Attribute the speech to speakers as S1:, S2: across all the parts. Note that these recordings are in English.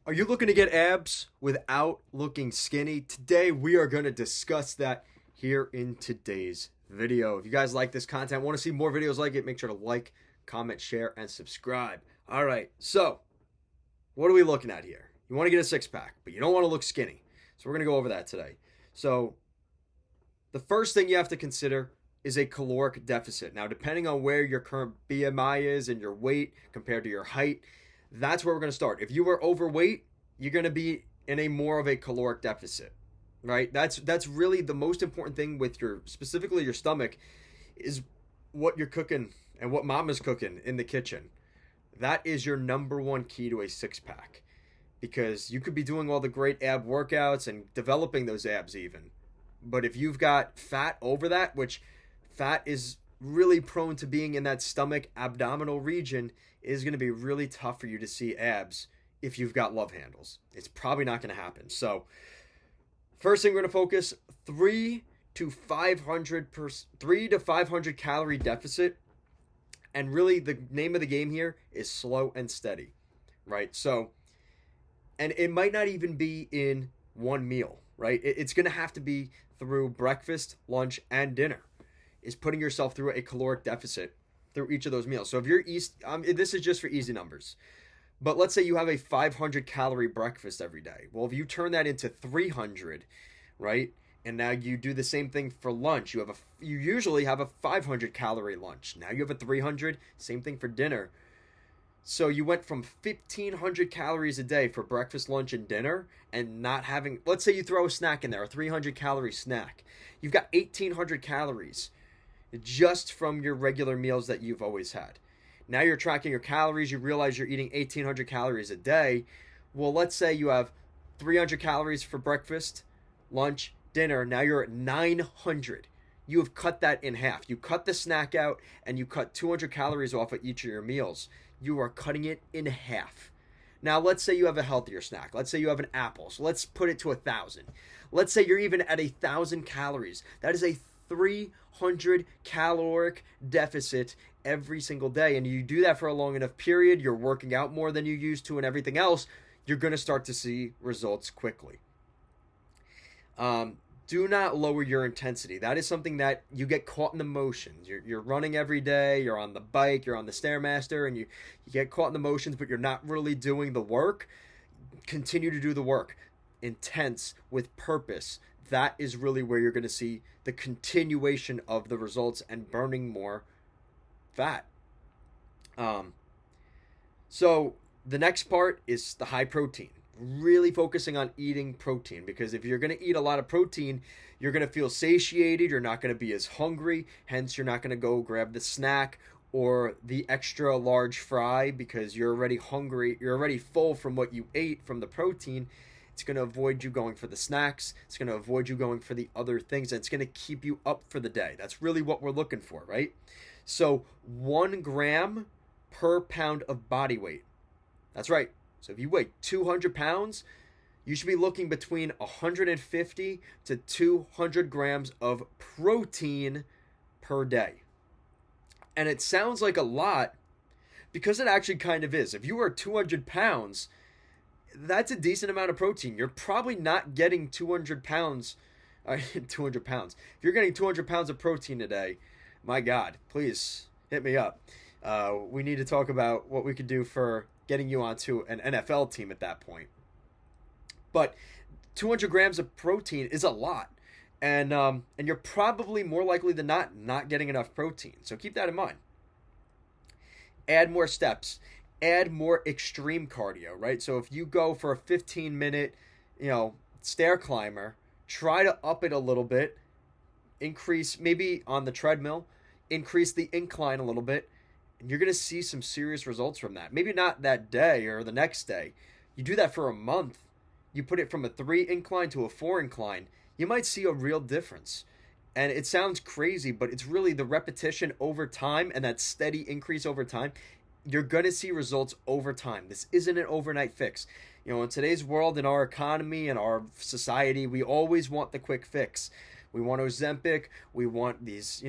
S1: Are you looking to get abs without looking skinny? Today we are going to discuss that here in today's video. If you guys like this content, want to see more videos like it, make sure to like, comment, share, and subscribe. All right, so what are we looking at here? You want to get a six pack, but you don't want to look skinny. So we're going to go over that today. So the first thing you have to consider is a caloric deficit. Now, depending on where your current BMI is and your weight compared to your height, that's where we're going to start. If you are overweight, you're going to be in a more of a caloric deficit, right? That's really the most important thing with your specifically your stomach is what you're cooking and what mama's cooking in the kitchen. That is your number one key to a six pack because you could be doing all the great ab workouts and developing those abs even. But if you've got fat over that, which fat is really prone to being in that stomach abdominal region, is going to be really tough for you to see abs if you've got love handles. It's probably not going to happen. So, first thing we're going to focus 3 to 500 calorie deficit, and really the name of the game here is slow and steady, right? So, and it might not even be in one meal, right? It's going to have to be through breakfast, lunch, and dinner. Is putting yourself through a caloric deficit through each of those meals. So if you're this is just for easy numbers, but let's say you have a 500 calorie breakfast every day. Well, if you turn that into 300, right? And now you do the same thing for lunch. You usually have a 500 calorie lunch. Now you have a 300. Same thing for dinner. So you went from 1,500 calories a day for breakfast, lunch, and dinner, and not having. Let's say you throw a snack in there, a 300 calorie snack. You've got 1,800 calories just from your regular meals that you've always had. Now you're tracking your calories, you realize you're eating 1,800 calories a day. Well, let's say you have 300 calories for breakfast, lunch, dinner. Now you're at 900. You have cut that in half. You cut the snack out and you cut 200 calories off of each of your meals. You are cutting it in half. Now, let's say you have a healthier snack. Let's say you have an apple. So let's put it to 1,000. Let's say you're even at 1,000 calories. That is a 300 caloric deficit every single day. And you do that for a long enough period, you're working out more than you used to and everything else, you're going to start to see results quickly. Do not lower your intensity. That is something that you get caught in the motions. You're running every day, you're on the bike, you're on the Stairmaster, and you get caught in the motions, but you're not really doing the work. Continue to do the work. Intense, with purpose. That is really where you're going to see the continuation of the results and burning more fat. So the next part is the high protein. Really focusing on eating protein, because if you're going to eat a lot of protein, you're going to feel satiated. You're not going to be as hungry. Hence, you're not going to go grab the snack or the extra large fry because you're already hungry. You're already full from what you ate from the protein. It's going to avoid you going for the snacks. It's going to avoid you going for the other things. And it's going to keep you up for the day. That's really what we're looking for, right? So 1 gram per pound of body weight. That's right. So if you weigh 200 pounds, you should be looking between 150 to 200 grams of protein per day. And it sounds like a lot because it actually kind of is. If you are 200 pounds, that's a decent amount of protein. You're probably not getting 200 pounds. 200 pounds. If you're getting 200 pounds of protein a day, my God, please hit me up. We need to talk about what we could do for getting you onto an NFL team at that point. But 200 grams of protein is a lot. And you're probably more likely than not getting enough protein. So keep that in mind. Add more steps. Add more extreme cardio, right? So if you go for a 15-minute, stair climber, try to up it a little bit. Increase, maybe on the treadmill, increase the incline a little bit, and you're going to see some serious results from that. Maybe not that day or the next day. You do that for a month. You put it from a 3 incline to a 4 incline. You might see a real difference. And it sounds crazy, but it's really the repetition over time and that steady increase over time. You're going to see results over time. This isn't an overnight fix. In today's world, in our economy, and our society, we always want the quick fix. We want Ozempic. We want these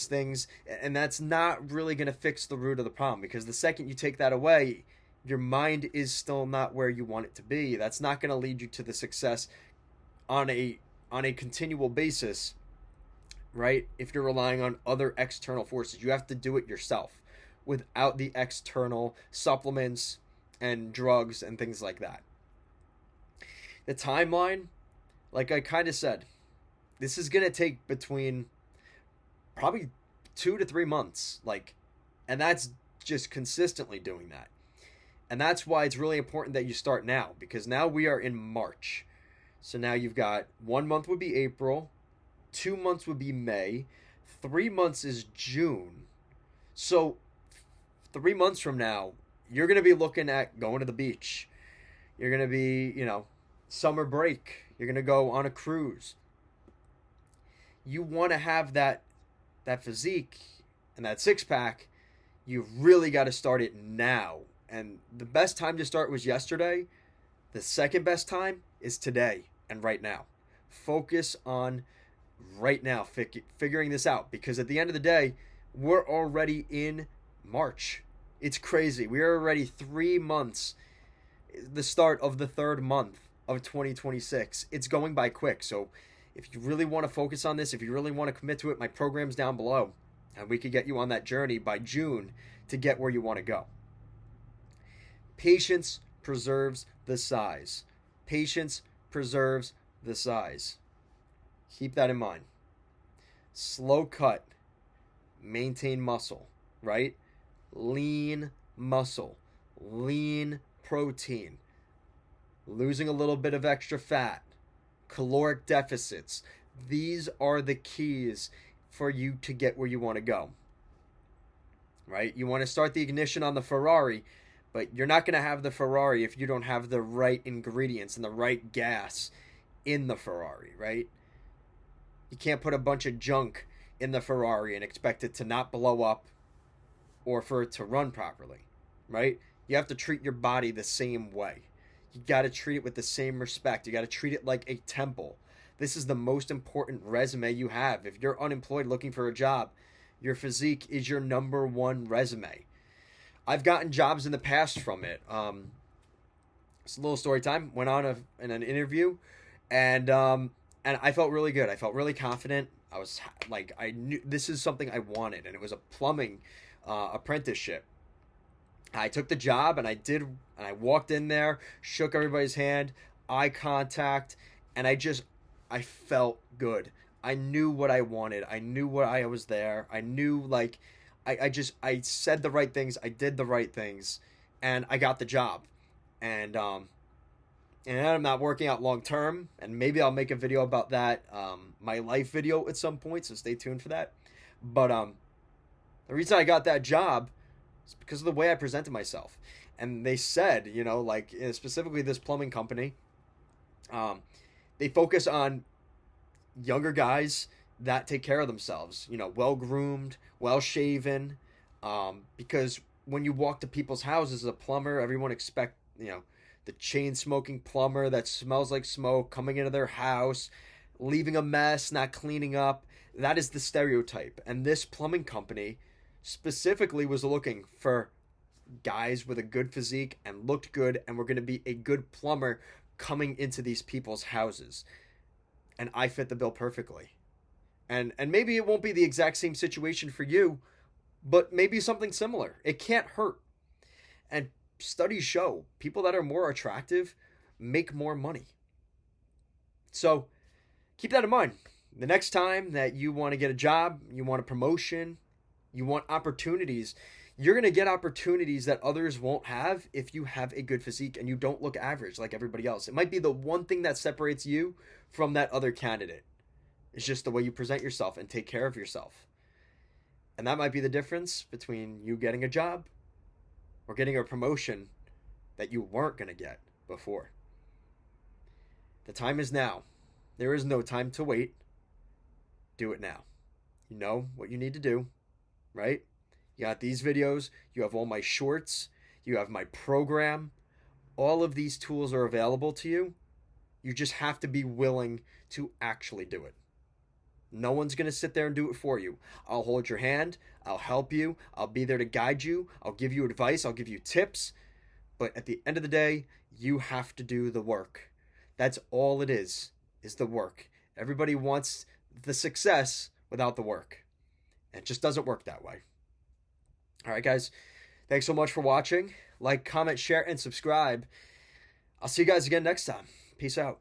S1: things. And that's not really going to fix the root of the problem, because the second you take that away, your mind is still not where you want it to be. That's not going to lead you to the success on a continual basis, right? If you're relying on other external forces, you have to do it yourself without the external supplements and drugs and things like that. The timeline, like I kind of said, this is going to take between probably 2 to 3 months, and that's just consistently doing that. And that's why it's really important that you start now, because now we are in March. So now you've got 1 month would be April, 2 months would be May, 3 months is June. So 3 months from now, you're going to be looking at going to the beach. You're going to be, summer break. You're going to go on a cruise. You want to have that physique and that six pack. You've really got to start it now. And the best time to start was yesterday. The second best time is today and right now. Focus on right now, figuring this out, because at the end of the day, we're already in March. It's crazy. We are already 3 months, the start of the third month of 2026. It's going by quick. So if you really want to focus on this, if you really want to commit to it, my program's down below, and we could get you on that journey by June to get where you want to go. Patience preserves the size. Patience preserves the size. Keep that in mind. Slow cut. Maintain muscle, right? Lean muscle. Lean protein. Losing a little bit of extra fat. Caloric deficits. These are the keys for you to get where you want to go. Right? You want to start the ignition on the Ferrari, but you're not going to have the Ferrari if you don't have the right ingredients and the right gas in the Ferrari, right? You can't put a bunch of junk in the Ferrari and expect it to not blow up or for it to run properly, right? You have to treat your body the same way. You got to treat it with the same respect. You got to treat it like a temple. This is the most important resume you have. If you're unemployed looking for a job, your physique is your number one resume. I've gotten jobs in the past from it. It's a little story time. Went on in an interview, and I felt really good. I felt really confident. I was like, I knew this is something I wanted, and it was a plumbing apprenticeship. I took the job, and I walked in there, shook everybody's hand, eye contact, and I felt good. I knew what I wanted. I knew why I was there. I knew, I said the right things. I did the right things, and I got the job. And I'm not working out long term, and maybe I'll make a video about that, my life video at some point, so stay tuned for that. But the reason I got that job is because of the way I presented myself. And they said, specifically this plumbing company, they focus on younger guys that take care of themselves, well-groomed, well-shaven, because when you walk to people's houses as a plumber, everyone expect, the chain-smoking plumber that smells like smoke coming into their house, leaving a mess, not cleaning up. That is the stereotype. And this plumbing company specifically was looking for guys with a good physique and looked good and were going to be a good plumber coming into these people's houses. And I fit the bill perfectly. And maybe it won't be the exact same situation for you, but maybe something similar. It can't hurt. And studies show people that are more attractive make more money. So keep that in mind. The next time that you want to get a job, you want a promotion, you want opportunities, you're going to get opportunities that others won't have if you have a good physique and you don't look average like everybody else. It might be the one thing that separates you from that other candidate. It's just the way you present yourself and take care of yourself. And that might be the difference between you getting a job or getting a promotion that you weren't going to get before. The time is now. There is no time to wait. Do it now. You know what you need to do, right? You got these videos. You have all my shorts. You have my program. All of these tools are available to you. You just have to be willing to actually do it. No one's going to sit there and do it for you. I'll hold your hand. I'll help you. I'll be there to guide you. I'll give you advice. I'll give you tips. But at the end of the day, you have to do the work. That's all it is the work. Everybody wants the success without the work. It just doesn't work that way. All right, guys. Thanks so much for watching. Like, comment, share, and subscribe. I'll see you guys again next time. Peace out.